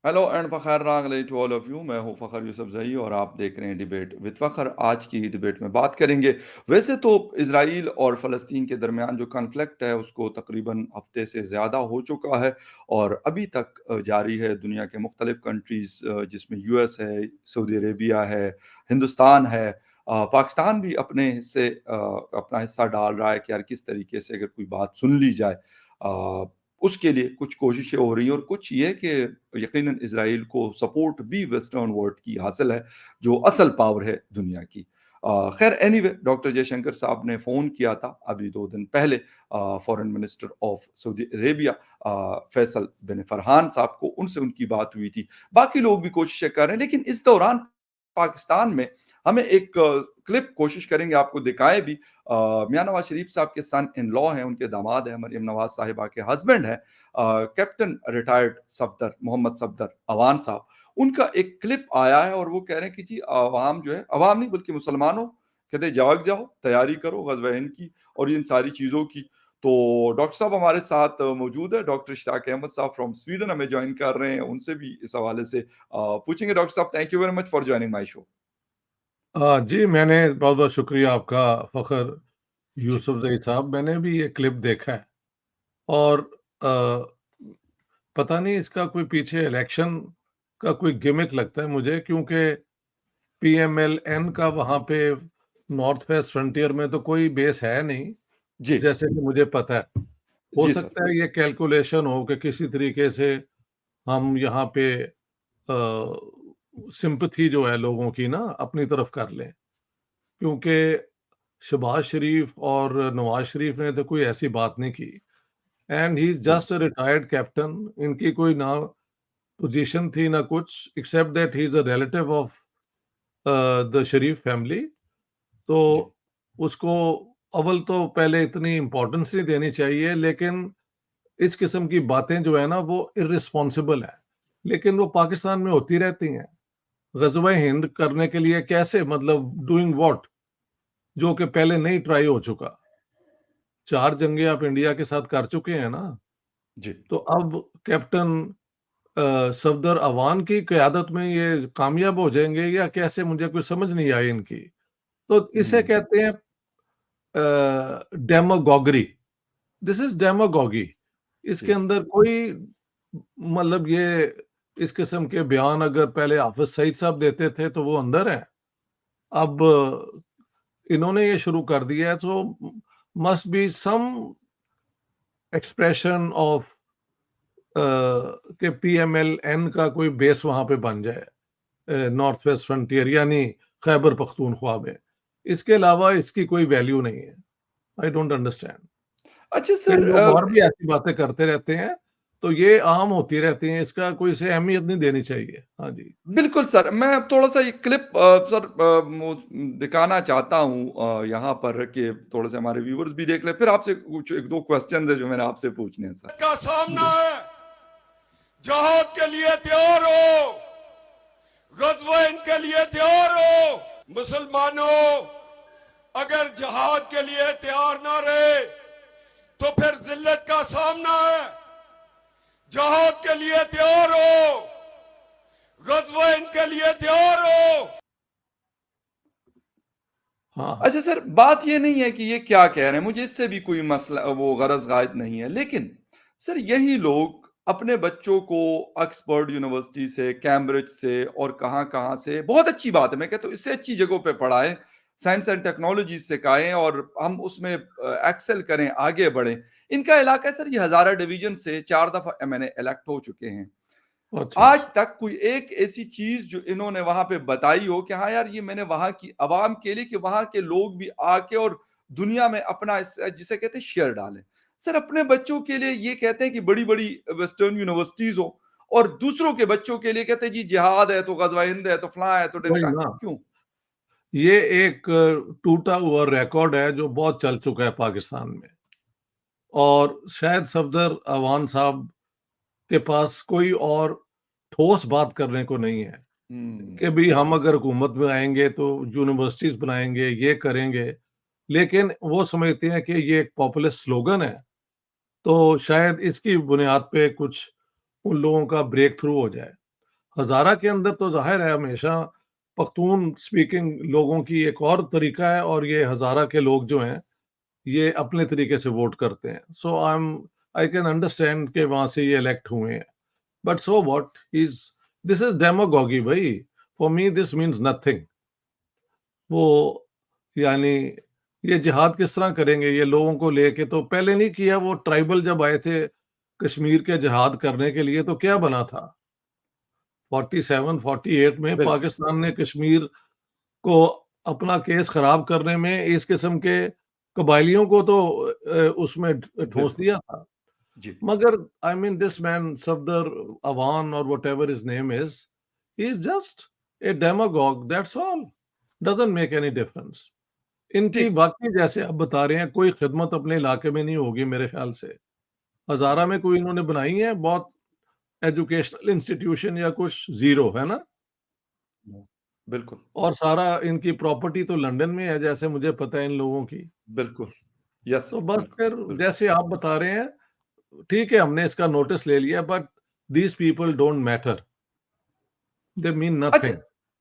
Hello and Fakhar रागले to all of you. मैं हूं फ़खर यूसुफ़ज़ई और आप देख रहे हैं डिबेट विद फ़खर। आज की डिबेट में बात करेंगे। वैसे तो इज़राइल और फ़लस्तीन के दरमियान जो कॉन्फ्लिक्ट है उसको तकरीबन हफ़्ते से ज़्यादा हो चुका है और अभी तक जारी है। दुनिया के मुख्तलिफ़ कंट्रीज़ जिसमें यूएस है, सऊदी अरेबिया है, हिंदुस्तान है, पाकिस्तान भी अपने हिस्से अपना हिस्सा डाल रहा है कि यार किस तरीके से अगर कोई बात सुन ली जाए। अ, उसके लिए कुछ कोशिशें हो रही हैं और कुछ ये कि यकीनन इज़राइल को सपोर्ट भी वेस्टर्न वर्ल्ड की हासिल है, जो असल पावर है दुनिया की। ख़ैर एनीवे डॉक्टर जयशंकर साहब ने फ़ोन किया था अभी 2 दिन पहले foreign minister of Saudi Arabia Faisal bin Farhan साहब को, उनसे उनकी बात हुई थी। बाकी लोग भी कोशिशें कर रहे हैं, लेकिन इस दौरान पाकिस्तान में हमें एक क्लिप कोशिश करेंगे आपको दिखाएँ भी। मियाँ नवाज़ शरीफ साहब के सन इन लॉ हैं, उनके दामाद हैं, मरियम नवाज़ साहिबा के हस्बैंड हैं कैप्टन रिटायर्ड सफदर मोहम्मद सफदर अवान साहब। उनका एक क्लिप आया है और वो कह रहे हैं कि जी अवाम जो है, अवाम नहीं बल्कि मुसलमानों, कहते हैं जाग जाओ, तैयारी करो ग़ज़वा हिंद की और इन सारी चीज़ों की। तो डॉक्टर साहब हमारे साथ मौजूद है। डॉक्टर इश्तियाक अहमद साहब फ्रॉम स्वीडन हमें जॉइन कर रहे हैं। उनसे भी इस हवाले से पूछेंगे। डॉक्टर साहब, thank you very much for joining my show. जी, मैंने बहुत-बहुत शुक्रिया आपका फ़ख़्र जी, यूसुफ़ज़ई साहब। मैंने भी ये क्लिप देखा है और अ, पता नहीं इसका कोई पीछे इलेक्शन का कोई गिमिक लगता है मुझे, क्योंकि पीएमएल-एन का वहाँ पे नॉर्थ वेस्ट फ्रंटियर में तो कोई बेस है नहीं, जी, जैसे कि मुझे पता है। हो जी सर। सकता है ये कैलकुलेशन हो कि किसी तरीके से हम यहाँ पे सिम्पैथी जो है लोगों की ना अपनी तरफ कर लें, क्योंकि शहबाज शरीफ और नवाज शरीफ ने तो कोई ऐसी बात नहीं की एंड ही इज जी, जस्ट अ रिटायर्ड कैप्टन। इनकी कोई ना पोजीशन थी ना कुछ, except that he is a relative of the Sharif family. तो जी। उसको अव्वल तो पहले इतनी इम्पोर्टेंस नहीं देनी चाहिए, लेकिन इस किस्म की बातें जो है ना वो इररिस्पॉन्सिबल है, लेकिन वो पाकिस्तान में होती रहती हैं। ग़ज़वा हिंद करने के लिए कैसे, मतलब डूइंग व्हाट, जो कि पहले नहीं ट्राई हो चुका। 4 जंगें आप इंडिया के साथ कर चुके हैं ना, जी। तो अब कैप्टन सफदर अवान की क़यादत में ये कामयाब हो जाएँगे या कैसे, मुझे कुछ समझ नहीं आई इनकी। तो इसे हुँ, कहते हैं डेमागोगरी। This is डेमागोगी। इसके जी, अंदर कोई, मतलब ये इस किस्म के बयान अगर पहले हाफ़िज़ सईद साहब देते थे तो वो अंदर हैं। अब इन्होंने ये शुरू कर दिया है, तो must be some expression of कि पीएमएल-एन का कोई बेस वहाँ पे बन जाए नॉर्थ वेस्ट फ्रंटियर यानी खैबर पख्तूनख्वा में। इसके अलावा इसकी कोई वैल्यू नहीं है। I don't understand. अच्छा कई सर। लोग और भी ऐसी बातें करते रहते हैं, तो ये आम होती रहती हैं, इसका कोई इसे अहमियत नहीं देनी चाहिए। हाँ जी। बिल्कुल सर, मैं अब थोड़ा-सा ये क्लिप सर दिखाना चाहता हूँ यहाँ पर कि थोड़े से हमारे व्यूअर्स भी देख लें, फिर आपसे कुछ 1-2 क्वेश्चन्स हैं जो मैंने आपसे पूछने हैं सर। का सामना जी। है। जहाद के लिए तैयार हो, गज़वा इनके लिए तैयार हो। मुसलमानों, अगर जहाद के लिए तैयार ना रहे तो फिर जिल्लत का सामना है। जहाद के लिए तैयार हो, गज़वा इनके लिए तैयार हो। हाँ, हाँ। अच्छा सर, बात ये नहीं है कि ये क्या कह रहे हैं, मुझे इससे भी कोई मसला वो गरज़ गायद नहीं है। लेकिन सर यही लोग अपने बच्चों को ऑक्सफोर्ड यूनिवर्सिटी से, कैम्ब्रिज से और कहाँ-कहाँ से, बहुत अच्छी बात है, मैं कहता हूँ इससे अच्छी जगहों पे पढ़ाएँ, साइंस एंड टेक्नोलॉजी सिखाएँ और हम उसमें एक्सेल करें, आगे बढ़ें। इनका इलाका है सर, ये हज़ारा डिवीज़न से 4 दफ़ा एमएनए इलेक्ट हो चुके हैं। अच्छा, आज अच्छा। तक कोई एक ऐसी चीज़ जो इन्होंने वहाँ पे बताई हो कि हाँ यार, ये मैंने वहाँ की आवाम के लिए, कि वहाँ के लोग भी आके और दुनिया में अपना जिसे कहते हैं शेयर डालें। सर अपने बच्चों के लिए ये कहते हैं कि बड़ी-बड़ी वेस्टर्न यूनिवर्सिटीज़ हो और दूसरों के बच्चों के लिए कहते हैं जी जिहाद है तो ग़ज़वा हिंद है तो फलाँ है तो वही ढिमका। ना। क्यों? ये एक टूटा हुआ रिकॉर्ड है जो बहुत चल चुका है पाकिस्तान में, और शायद सफदर अवान साहब के पास कोई और ठोस बात करने को नहीं है हुँ, कि भई हम अगर हुकूमत में आएँगे तो यूनिवर्सिटीज़ बनाएँगे, ये करेंगे। लेकिन वो समझते हैं कि ये एक पॉपुलिस्ट स्लोगन है, तो शायद इसकी बुनियाद पे कुछ उन लोगों का ब्रेक थ्रू हो जाए। हज़ारा के अंदर तो ज़ाहिर है हमेशा पख्तून स्पीकिंग लोगों की एक और तरीका है, और ये हज़ारा के लोग जो हैं, ये अपने तरीके से वोट करते हैं। सो आई कैन अंडरस्टैंड कि वहाँ से ये इलेक्ट हुए हैं। But so what, is this is demagogy भई। For me this means nothing. वो यानी ये जिहाद किस तरह करेंगे ये लोगों को लेके? तो पहले नहीं किया, वो ट्राइबल जब आए थे कश्मीर के जिहाद करने के लिए तो क्या बना था? 47-48 में बिल्कुल, पाकिस्तान ने कश्मीर को अपना केस खराब करने में इस किस्म के कबायलियों को तो उसमें ठोंस बिल्कुल। दिया था। जी, मगर I mean this man Safdar Awan और whatever his name is, he is just a demagogue, that's all. Doesn't make any difference. इनकी ठीक। वाकई जैसे आप बता रहे हैं कोई खिदमत अपने इलाके में नहीं होगी मेरे ख्याल से। हजारा जी, में कोई इन्होंने बनाई है बहुत एजुकेशनल इंस्टीट्यूशन या कुछ? जीरो है ना। बिल्कुल, और सारा इनकी प्रॉपर्टी तो लंदन में है जैसे मुझे पता है इन लोगों की। बिल्कुल। यस तो सर, बस बिल्कुल, फिर बिल्कुल। जैसे आप बता रहे हैं, ठीक है हमने इसका नोटिस ले लिया, but these people don't matter, they mean अच्छा नथिंग।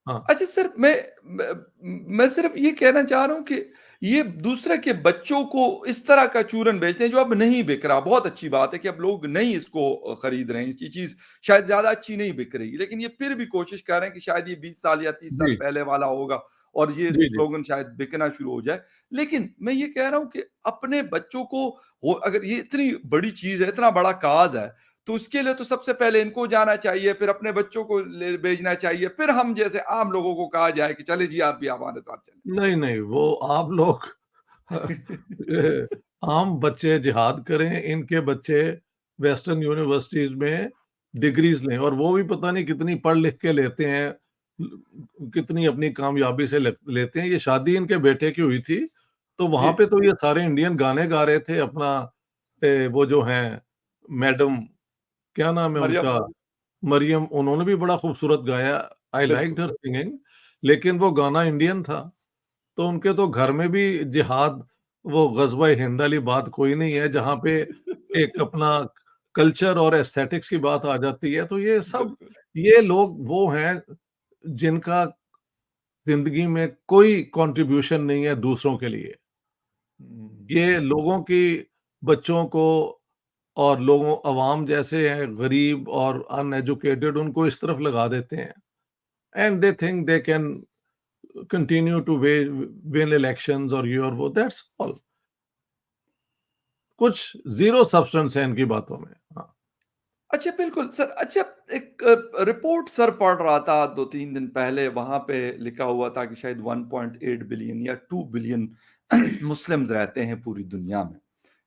हाँ, अच्छा सर, मैं सिर्फ ये कहना चाह रहा हूँ कि ये दूसरे के बच्चों को इस तरह का चूरन बेचते हैं जो अब नहीं बिक रहा। बहुत अच्छी बात है कि अब लोग नहीं इसको खरीद रहे हैं। इसकी चीज़ शायद ज़्यादा अच्छी नहीं बिक रही, लेकिन ये फिर भी कोशिश कर रहे हैं कि शायद ये 20 साल या 30 साल जी, पहले वाला होगा और ये जी, जी। स्लोगन शायद बिकना शुरू हो जाए। लेकिन मैं ये कह रहा हूँ कि अपने बच्चों को हो, अगर ये इतनी बड़ी चीज़ है, इतना बड़ा काज़ है, तो उसके लिए तो सबसे पहले इनको जाना चाहिए, फिर अपने बच्चों को ले भेजना चाहिए, फिर हम जैसे आम लोगों को कहा जाए कि चले जी आप भी हमारे साथ नहीं, नहीं, वो आप लोग चलें। आम बच्चे जिहाद करें, इनके बच्चे वेस्टर्न यूनिवर्सिटीज़ में डिग्रीज़ लें, और वो भी पता नहीं कितनी पढ़ लिख के लेते हैं, कितनी अपनी कामयाबी से लेते हैं। ये शादी इनके बेटे की हुई थी, तो जी, वहाँ पे तो ये सारे इंडियन गाने गा रहे थे अपना। वो जो हैं मैडम, क्या नाम है मरियम, उनका? मरियम, उन्होंने भी बड़ा खूबसूरत गाया, आई लाइक्ड बिल्कुल। हर सिंगिंग, लेकिन वो गाना इंडियन था। तो उनके तो घर में भी जिहाद, वो ग़ज़वा हिंद वाली बात कोई नहीं है, जहाँ पे एक अपना कल्चर और एस्थेटिक्स की बात आ जाती है। तो बिल्कुल। ये लोग वो हैं जिनका ज़िंदगी में कोई कॉन्ट्रिब्यूशन नहीं है दूसरों के लिए। ये हुँ। लोगों की बच्चों को और लोगों अवाम जैसे हैं गरीब और अनएजुकेटेड, उनको इस तरफ लगा देते हैं, and they think they can continue to win elections और ये और वो, दैट्स ऑल। कुछ ज़ीरो सब्सटेंस है इनकी बातों में। हाँ, अच्छा बिल्कुल सर, अच्छा एक रिपोर्ट सर पढ़ रहा था 2-3 दिन पहले, वहाँ पे लिखा हुआ था कि शायद 1.8 बिलियन या 2 बिलियन मुस्लिम्स रहते हैं पूरी दुनिया में।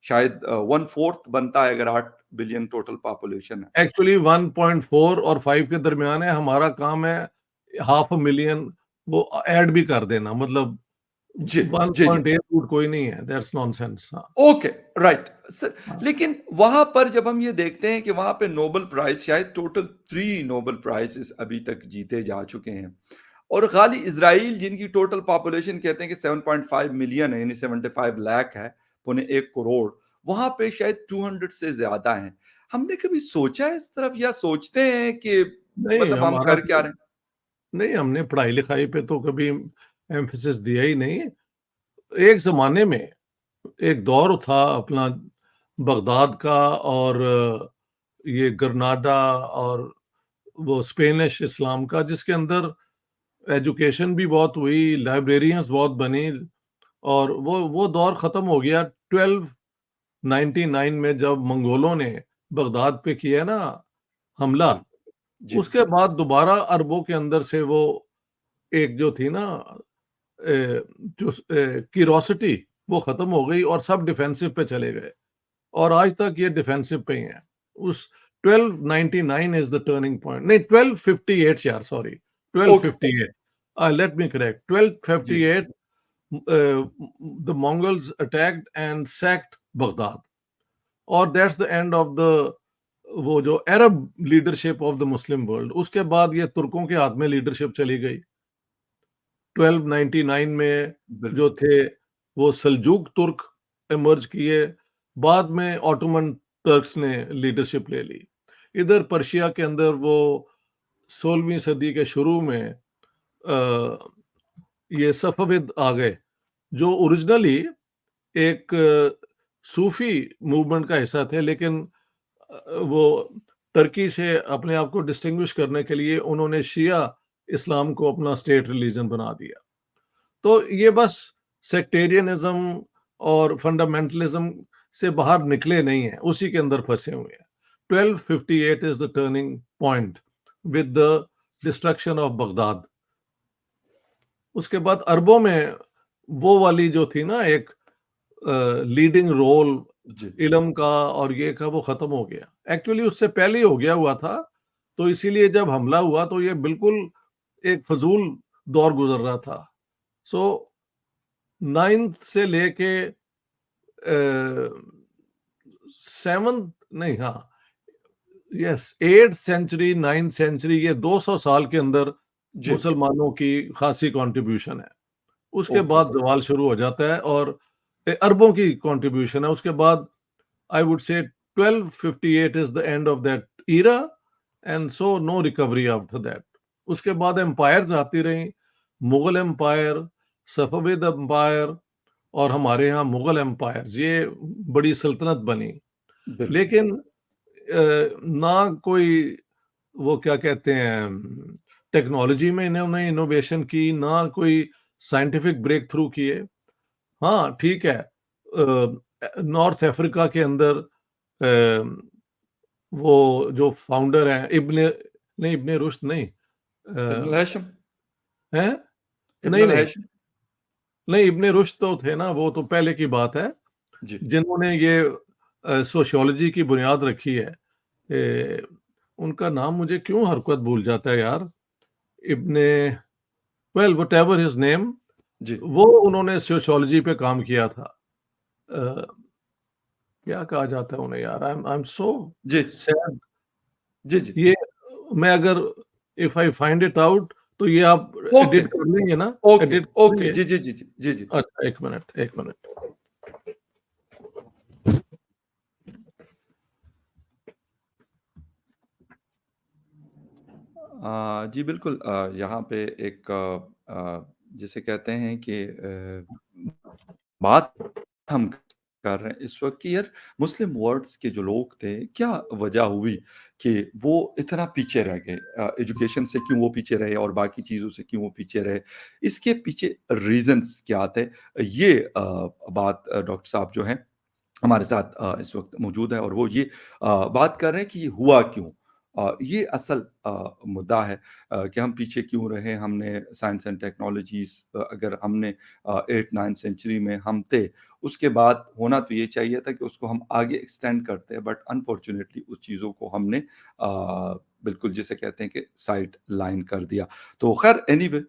शायद 1/4 बनता है अगर 8 बिलियन टोटल पॉपुलेशन है। एक्चुअली 1.4 और 5 के दरमियान है, हमारा काम है हाफ अ मिलियन वो ऐड भी कर देना, मतलब जी, जी, जी। 1.8 कोई नहीं है, दैट्स नॉनसेंस। हाँ, ओके, राइट। स हाँ। लेकिन वहाँ पर जब हम ये देखते हैं कि वहाँ पे नोबेल प्राइज़ शायद टोटल 3 नोबेल प्राइज़ेज़ अभी तक जीते जा चुके हैं और खाली इज़राइल जिनकी टोटल पॉपुलेशन कहते हैं कि 7.5 मिलियन है, यानी 75 लाख है, पौने 1 करोड़, वहाँ पे शायद 200 से ज़्यादा हैं। हमने कभी सोचा है इस तरफ या सोचते हैं कि नहीं, मतलब हम हमारा कर क्या तो रहे हैं? नहीं, हमने पढ़ाई-लिखाई पे तो कभी एम्फेसिस दिया ही नहीं। एक ज़माने में एक दौर था अपना बगदाद का, और ये ग्रनाडा और वो स्पेनिश इस्लाम का, जिसके अंदर एजुकेशन भी बहुत हुई, लाइब्रेरियंस बहुत बनी, और वो दौर ख़त्म हो गया 1299 में जब मंगोलों ने बगदाद पे किया ना हमला। बिल्कुल। जी, उसके बाद दोबारा अरबों के अंदर से वो एक जो थी ना क्यूरोसिटी, वो ख़त्म हो गई और सब डिफेंसिव पे चले गए, और आज तक ये डिफेंसिव पे ही हैं। उस 1299 इज़ द टर्निंग पॉइंट, नहीं 1258 यार, sorry okay, 1258, let me correct, जी, 1258 the Mongols attacked and sacked Baghdad, और that's the end of the वो जो Arab leadership of the Muslim world. उसके बाद ये तुर्कों के हाथ में लीडरशिप चली गई। 1299 में जो बिल्कुल। थे वो सल्जूक तुर्क इमर्ज किए, बाद में ऑटोमन टर्क्स ने लीडरशिप ले ली। इधर पर्शिया के अंदर वो 16वीं सदी के शुरू में ये सफ़विद आ गए, जो ओरिजिनली एक सूफी मूवमेंट का हिस्सा थे, लेकिन वो टर्की से अपने आप को डिस्टिंग्विश करने के लिए उन्होंने शिया इस्लाम को अपना स्टेट रिलीजन बना दिया। तो ये बस सेक्टेरियनिज्म और फंडामेंटलिज्म से बाहर निकले नहीं हैं, उसी के अंदर फंसे हुए हैं। 1258 is the turning point with the destruction of Baghdad. उसके बाद अरबों में वो वाली जो थी ना एक लीडिंग रोल जी। इल्म का और ये का, वो खत्म हो गया। एक्चुअली उससे पहले ही हो गया हुआ था, तो इसीलिए जब हमला हुआ तो ये बिल्कुल एक फजूल दौर गुजर रहा था। सो 9th से लेके 7th नहीं, हाँ, yes, 8th century 9th century, ये 200 साल के अंदर जी। मुसलमानों की खासी कंट्रीब्यूशन है। उसके ओके। बाद ज़वाल शुरू हो जाता है और अरबों की कंट्रीब्यूशन है। उसके बाद I would say 1258 is the end of that era, and so no recovery after that. उसके बाद एम्पायर्स आती रहीं, मुगल एम्पायर, सफविद एम्पायर और हमारे यहाँ मुगल एम्पायर्स, ये बड़ी सल्तनत बनी। बिल्कुल। लेकिन ना कोई वो क्या कहते हैं टेक्नोलॉजी में इन्होंने इनोवेशन की, ना कोई साइंटिफिक ब्रेक थ्रू किए। हाँ, ठीक है, नॉर्थ अफ्रीका के अंदर वो जो फाउंडर हैं इब्ने रुश्द नहीं, इब्न हैशम। हैं? इब्न नहीं, हैशम। नहीं, इब्ने रुश्द तो थे ना, वो तो पहले की बात है, जी। जिन्होंने ये सोशियोलॉजी की बुनियाद रखी है। उनका नाम मुझे क्यों हर वक़्त भूल जाता है यार, इब्ने, वेल व्हाटएवर हिज नेम, जी। वो उन्होंने सोशियोलॉजी पे काम किया था। अ, क्या कहा जाता है उन्हें यार, I am so ji. Sad. जी, जी। ये मैं अगर if I find it out तो ये आप ओके, एडिट कर लेंगे ना? ओके, एडिट कर ओके। लेंगे? जी, जी, जी, जी। जी, जी। अच्छा, 1 मिनट, 1 मिनट। जी बिल्कुल, यहाँ पे एक जिसे कहते हैं कि बात हम कर रहे हैं इस वक़्त कि यार मुस्लिम वर्ल्ड्स के जो लोग थे, क्या वजह हुई कि वो इतना पीछे रह गए? एजुकेशन से क्यों वो पीछे रहे और बाकी चीज़ों से क्यों वो पीछे रहे? इसके पीछे रीज़न्स क्या थे? ये बात डॉक्टर साहब जो हैं हमारे साथ इस वक़्त मौजूद है और वो ये बात कर रहे हैं कि ये हुआ क्यों? ये असल मुद्दा है कि हम पीछे क्यों रहे? हमने साइंस एंड टेक्नोलॉजीज़ अगर हमने 8th-9th सेंचुरी में हम थे, उसके बाद होना तो ये चाहिए था कि उसको हम आगे एक्सटेंड करते, बट अनफॉर्च्यूनेटली उस चीज़ों को हमने बिल्कुल जिसे कहते हैं कि साइड लाइन कर दिया। तो ख़ैर एनीवे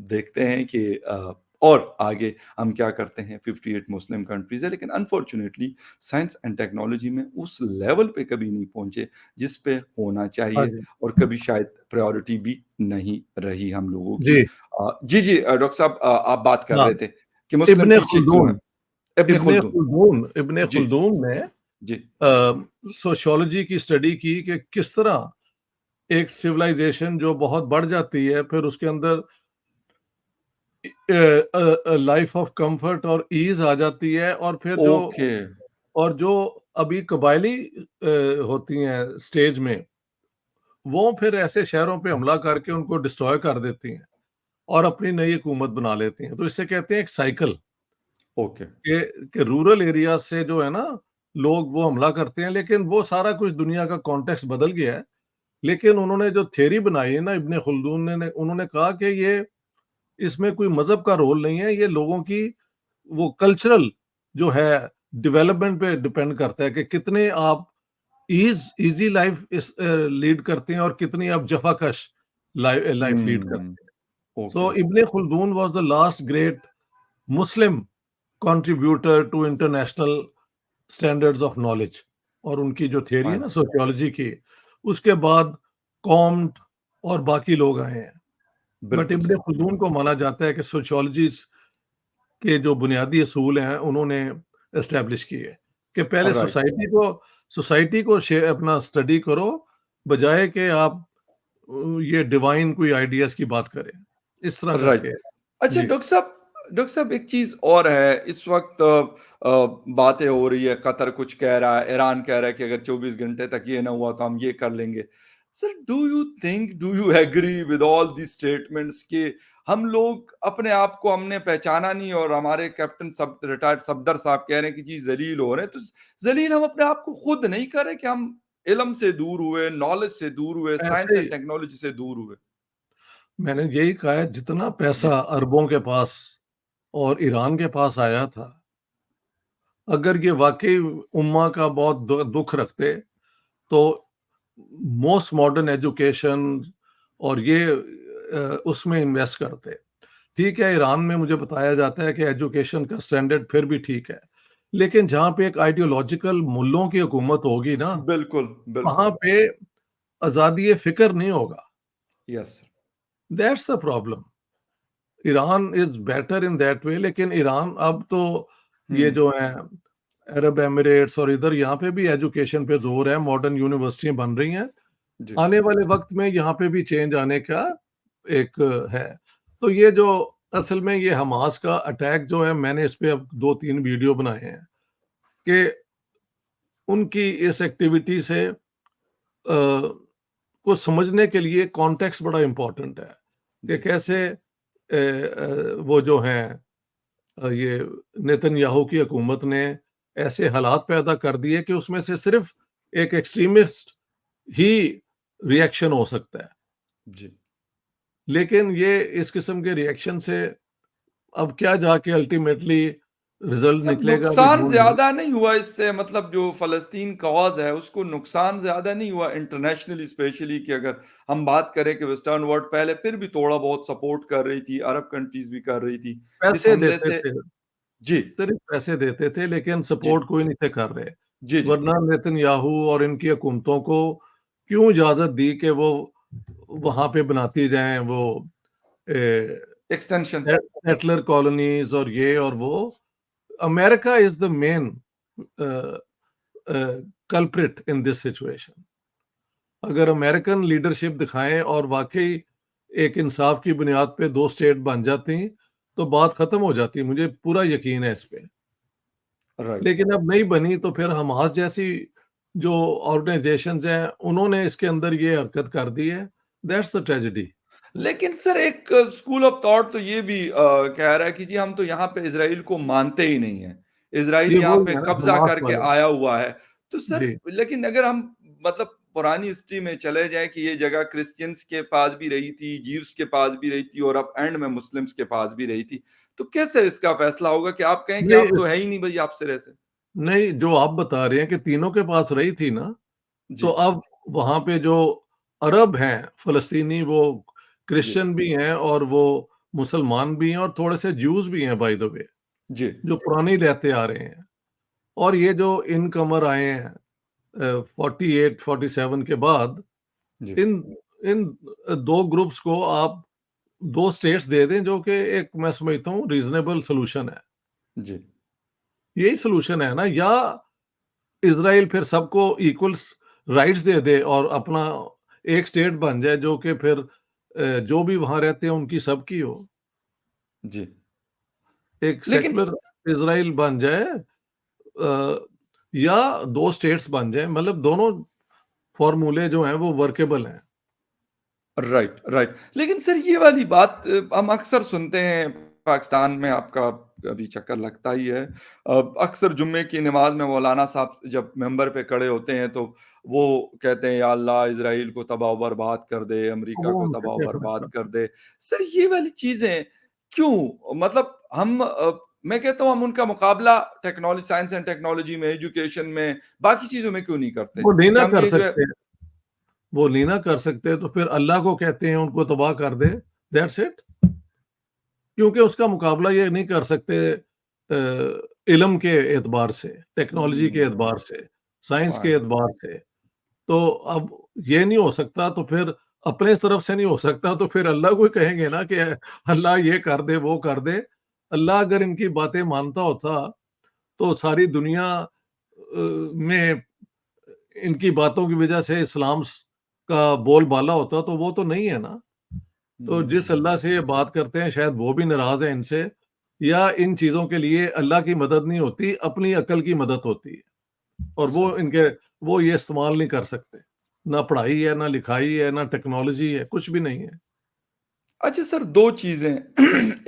देखते हैं कि और आगे हम क्या करते हैं। 58 मुस्लिम कंट्रीज़ है, लेकिन अनफॉर्च्यूनेटली साइंस एंड टेक्नोलॉजी में उस लेवल पे कभी नहीं पहुँचे जिस पे होना हाँ चाहिए जी। और कभी शायद प्रायोरिटी भी नहीं रही हम लोगों की। जी, जी, जी, डॉक्टर साहब, आप बात कर हाँ, रहे थे कि मुस्लिम इब्ने पीछे क्यों हैं? खुल्दून इब्न खुल्दून। इब्ने जी, खुल्दून ने जी, सोशियोलॉजी की स्टडी की कि किस तरह एक सिविलाइजेशन जो बहुत बढ़ जाती है, फिर उसके अंदर लाइफ ऑफ कंफर्ट और ईज़ आ जाती है, और फिर ओके। जो अभी कबायली होती हैं स्टेज में, वो फिर ऐसे शहरों पे हमला करके उनको डिस्ट्रॉय कर देती हैं और अपनी नई हुकूमत बना लेती हैं। तो इसे कहते हैं एक साइकिल, ओके। कि रूरल एरिया से जो है ना, लोग वो हमला करते हैं, लेकिन वो सारा कुछ दुनिया का कॉन्टेक्स्ट बदल गया है। लेकिन उन्होंने जो थ्योरी बनाई है ना इब्ने खुल्दून ने, उन्होंने कहा कि ये इसमें कोई मज़हब का रोल नहीं है, ये लोगों की वो कल्चरल जो है डेवलपमेंट पे डिपेंड करता है कि कितने आप ईज़ी लाइफ लीड करते हैं और कितनी आप जफ़ाकश लाइफ लीड हुँ, करते हैं। Okay. So Ibn Khaldun was the last great Muslim contributor to international standards of knowledge, और उनकी जो थ्योरी है फाइन। ना सोशियोलॉजी की, उसके बाद कॉम्ट और बाकी लोग आए हैं। बट बिल्कुल इब्ने सही। खुल्दून को माना जाता है कि सोशियोलॉजीज़ के जो बुनियादी असूल हैं उन्होंने एस्टेब्लिश किए, कि पहले राइट। सोसाइटी को अपना स्टडी करो, बजाए कि आप ये डिवाइन कोई आइडियाज की बात करें, इस तरह राइट। करके। अच्छा जी। डॉक्टर साहब एक चीज़ और है, इस वक़्त बातें हो रही है, कतर कुछ कह रहा है, ईरान कह रहा है कि अगर 24 घंटे तक ये ना हुआ तो हम ये कर लेंगे। Sir do you agree with all these statements कि हम लोग अपने आप को हमने पहचाना नहीं और हमारे कैप्टन सब रिटायर्ड सफदर साहब कह रहे हैं कि जी ज़लील हो रहे हैं, तो ज़लील हम अपने आप को खुद नहीं कर रहे कि हम इल्म से दूर हुए, नॉलेज से दूर हुए, साइंस ऐसे एंड ही टेक्नोलॉजी से दूर हुए? मैंने यही कहा है, जितना जी, पैसा अरबों के पास और ईरान के पास आया था, अगर ये वाक़ई उम्मा का बहुत दुःख रखते, तो मोस्ट मॉडर्न एजुकेशन और ये उसमें इन्वेस्ट करते। ठीक है, ईरान में मुझे बताया जाता है कि एजुकेशन का स्टैंडर्ड फिर भी ठीक है। लेकिन जहाँ पे एक आइडियोलॉजिकल मुल्लों की हुकूमत होगी ना, बिल्कुल, वहाँ बिल्कुल। पे आज़ादी फ़िक्र नहीं होगा। Yes sir. That's the problem. Iran is better in that way, लेकिन ईरान अब तो हुँ, ये जो है अरब एमिरेट्स और इधर यहाँ पे भी एजुकेशन पे ज़ोर है, मॉडर्न यूनिवर्सिटियाँ बन रही हैं। जी। आने वाले वक़्त में यहाँ पे भी चेंज आने का एक है। तो ये जो असल में ये हमास का अटैक जो है, मैंने इस पे अब 2-3 वीडियो बनाए हैं कि उनकी इस एक्टिविटी से को समझने के लिए कॉन्टेक्स्ट बड़ा इम्पोर्टेंट है कि जी, कैसे वो जो हैं ये नेतन्याहू की हुकूमत ने ऐसे हालात पैदा कर दिए कि उसमें से सिर्फ़ एक एक्सट्रीमिस्ट ही रिएक्शन हो सकता है। जी। लेकिन ये इस किस्म के रिएक्शन से अब क्या जाके अल्टीमेटली रिजल्ट सर निकलेगा, वी नुकसान डोंट नो। ज़्यादा नहीं हुआ इससे, मतलब जो फ़लस्तीन कॉज़ है उसको नुकसान ज़्यादा नहीं हुआ इंटरनेशनली, स्पेशली कि अगर हम बात करें कि वेस्टर्न वर्ल्ड पहले फिर भी थोड़ा बहुत सपोर्ट कर रही थी, अरब कंट्रीज़ भी कर रही थी। इस पैसे हमले देते से थे, जी, सिर्फ पैसे देते थे, लेकिन जी, सपोर्ट कोई नहीं थे कर रहे। जी, जी। वरना नेतन्याहू और इनकी हुकूमतों को क्यों इजाज़त दी कि वो वहाँ पे बनाती जाएँ वो ए, एक्सटेंशन सेटलर कॉलोनीज़ और ये और वो। America is the main a culprit in this situation. अगर अमेरिकन लीडरशिप दिखाएँ और वाक़ई एक इंसाफ की बुनियाद पे 2 स्टेट बन जाती, तो बात खत्म हो जाती। मुझे पूरा यकीन है इस पे। राइट। लेकिन अब नहीं बनी, तो फिर हमास जैसी जो ऑर्गनाइज़ेशंस हैं, उन्होंने इसके अंदर ये हरकत कर दी है। That's the tragedy. लेकिन सर एक स्कूल ऑफ थॉट तो ये भी कह रहा है कि जी हम तो यहाँ पे इज़राइल को मानते ही नहीं हैं। इज़राइल ये यहाँ वही पे है ना, कब्ज़ा हमास करके वाले। आया हुआ है। तो सर जी। लेकिन अगर हम मतलब पुरानी हिस्ट्री में चले जाएँ कि ये जगह क्रिश्चियंस के पास भी रही थी, ज्यूस के पास भी रही थी और अब एंड में मुस्लिम्स के पास भी रही थी। तो कैसे इसका फैसला होगा कि आप कहें कि आप नहीं, तो है ही नहीं भई आप सिरे से? नहीं, जो आप बता रहे हैं कि तीनों के पास रही थी ना, तो जी, अब वहाँ पे जो अरब हैं, फ़लस्तीनी, वो जी, क्रिश्चियन भी हैं और वो मुसलमान भी हैं और थोड़े से ज्यूज़ भी हैं बाय द वे, जी, जो पुराने ही रहते आ रहे हैं। और ये जो इनकमर आए हैं 48-47 के बाद, जी, इन इन 2 ग्रुप्स को आप 2 स्टेट्स दे दें, जो कि एक मैं समझता हूँ रीज़नेबल सॉल्यूशन है। जी, यही सॉल्यूशन है ना, या इज़राइल फिर सबको इक्वल्स राइट्स दे दे और अपना एक स्टेट बन जाए, जो कि फिर जो भी वहाँ रहते हैं उनकी सबकी हो। जी। एक लेकिन सेक्युलर इज़राइल बन जाए, अ, या 2 स्टेट्स बन जाएँ, मतलब दोनों फ़ॉर्मूले जो हैं वो वर्केबल हैं। Right, right. लेकिन सर ये वाली बात हम अक्सर सुनते हैं पाकिस्तान में आपका कभी चक्कर लगता ही है। अक्सर जुम्मे की नमाज़ में मौलाना साहब जब मिंबर पे खड़े होते हैं तो वो कहते हैं या अल्लाह इज़राइल को तबाह बर्बाद कर दे, अमेरिका वो को उनका तबाह क्या फ़र्क बर्बाद पड़ता कर है? दे। सर ये वाली चीज़ें क्यों? मतलब हम मैं कहता हूँ हम उनका मुकाबला टेक्नोलॉजी साइंस एंड टेक्नोलॉजी में, एजुकेशन में, बाकी चीज़ों में क्यों नहीं करते? वो नहीं कि ना हम कर ये जो है सकते, वो नहीं ना कर सकते, तो फिर अल्लाह को कहते हैं उनको तबाह कर दे, दैट्स इट। क्योंकि उसका मुकाबला ये नहीं कर सकते इल्म के एतबार से, टेक्नोलॉजी के एतबार से, साइंस के फाइन, एतबार से। तो अब ये नहीं हो सकता, तो फिर अपने तरफ से नहीं हो सकता, तो फिर अल्लाह को ही कहेंगे ना कि अल्लाह ये कर दे, वो कर दे। अल्लाह अगर इनकी बातें मानता होता, तो सारी दुनिया में इनकी बातों की वजह से इस्लाम का बोलबाला होता तो वो तो नहीं है ना। तो जिस अल्लाह हम्म, से ये बात करते हैं शायद वो भी नाराज है इनसे, या इन चीजों के लिए अल्लाह की मदद नहीं होती, अपनी अकल की मदद होती है, और वो सही इनके वो ये इस्तेमाल नहीं कर सकते। ना पढ़ाई है, ना लिखाई है, ना टेक्नोलॉजी है, कुछ भी नहीं है। अच्छा सर, 2 चीज़ें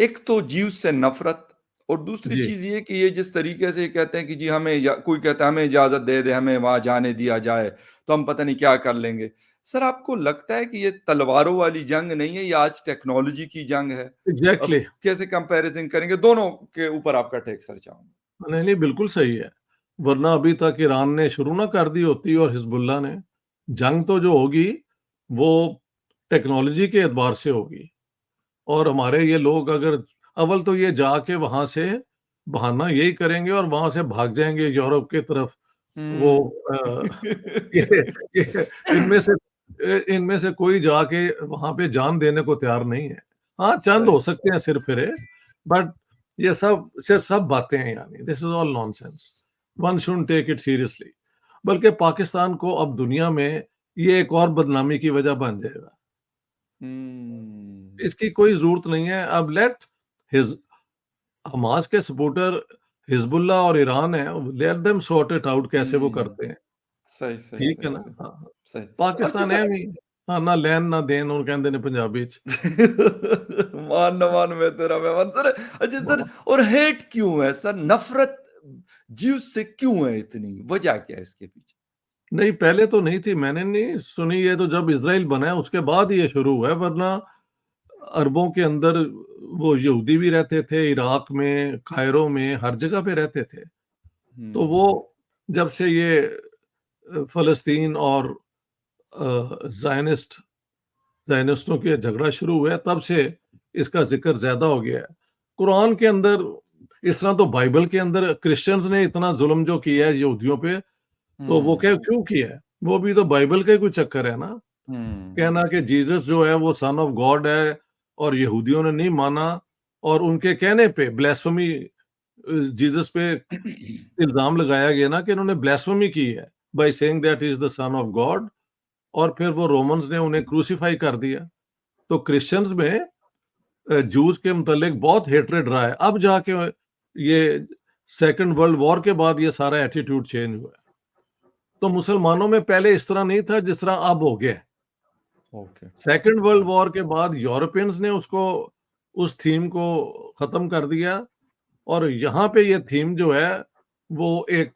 एक तो जीव से नफ़रत और दूसरी जी। चीज़ ये कि ये जिस तरीके से कहते हैं कि जी हमें कोई कहता है हमें इजाज़त दे दे, हमें वहाँ जाने दिया जाए, तो हम पता नहीं क्या कर लेंगे। सर आपको लगता है कि ये तलवारों वाली जंग नहीं है, ये आज टेक्नोलॉजी की जंग है? अब एग्ज़ैक्टली। कैसे कंपैरिज़न करेंगे? दोनों के ऊपर आपका टेक सर चाहूँगा। नहीं, नहीं, बिल्कुल सही है। वरना अभी तक ईरान ने शुरू ना कर दी होती और हिज़्बुल्लाह ने। जंग तो जो होगी, वो टेक्नोलॉजी के एतबार से होगी। और हमारे ये लोग अगर अव्वल तो ये जाके वहाँ से बहाना यही करेंगे और वहाँ से भाग जाएँगे यूरोप की तरफ। वो हुँ। ये ये इनमें से कोई जाके वहाँ पे जान देने को तैयार नहीं है। हाँ, चंद सही, हो सकते हैं सिर फिरे, बट ये सब बातें हैं, यानी this is all nonsense. One shouldn't take it seriously. बल्कि पाकिस्तान को अब दुनिया में ये एक और बदनामी की वजह बन जाएगा। हुँ। इसकी कोई ज़रूरत नहीं है। अब लेट हिज़ हमास के सपोर्टर हिज़्बुल्लाह और ईरान है, let them sort it out कैसे वो हुँ। करते हैं। सही, सही, ठीक है सही, ना? सही, हाँ, हाँ। सही। अच्छा पाकिस्तान सर ਐਵੇਂ ਹੀ ਹਾਂ, ਨਾ ਲੈਣ ਨਾ ਦੇਣ ਉਹਨੂੰ ਕਹਿੰਦੇ ਨੇ ਪੰਜਾਬੀ ਚ। मान न मान मैं तेरा मेहमान सर। अच्छा सर, और हेट क्यों है सर? नफरत जीव से क्यों है इतनी? वजह क्या है इसके पीछे? नहीं, पहले तो नहीं थी, मैंने नहीं सुनी, ये तो जब इज़राइल बना है उसके बाद ही ये शुरू हुआ है, वरना अरबों के अंदर वो यहूदी भी रहते थे, इराक में, कायरो में, हर जगह पे रहते थे। तो वो हुँ, जब से ये फ़लस्तीन और ज़ायनिस्ट ज़ायनिस्टों के झगड़ा शुरू हुआ है, तब से इसका ज़िक्र ज़्यादा हो गया है। कुरान के अंदर इस तरह तो बाइबल के अंदर क्रिश्चियंस ने इतना ज़ुल्म जो किया है यहूदियों पे, तो वो क्या हुँ, क्यों किया है? वो भी तो बाइबल का ही कोई चक्कर है ना। हुँ, कहना कि जीसस जो है वो सन ऑफ गॉड है और यहूदियों ने नहीं माना, और उनके कहने पे ब्lasphemy जीसस पे इल्ज़ाम लगाया गया ना कि इन्होंने ब्lasphemy की है by saying that he is the son of God, और फिर वो रोमन्स ने उन्हें क्रूसिफाई कर दिया। तो क्रिश्चियंस में जूस के मुतल्लिक बहुत हेट्रेड रहा है। अब जाके ये सेकंड वर्ल्ड वॉर के बाद ये सारा एटीट्यूड चेंज हुआ है। तो मुसलमानों में पहले इस तरह नहीं था जिस तरह अब हो गया है। ओके। सेकंड वर्ल्ड वॉर के बाद यूरोपियंस ने उसको उस थीम को खत्म कर दिया, और यहाँ पे ये थीम जो है वो एक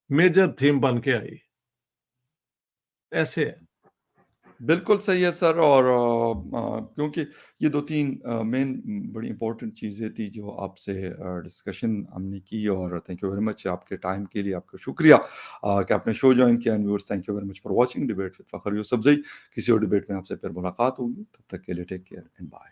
मेजर थीम बन के आई। ऐसे है। बिल्कुल सही है सर। और क्योंकि ये 2-3 मेन बड़ी इम्पोर्टेंट चीज़ें थी जो आपसे डिस्कशन हमने की, और थैंक यू वेरी मच आपके टाइम के लिए। आपका शुक्रिया कि आपने शो जॉइन किया। And viewers, thank you very much for watching debate with Fakhar Yusufzai. किसी और डिबेट में आपसे फिर मुलाकात होगी, तब तक के लिए टेक केयर एंड बाय।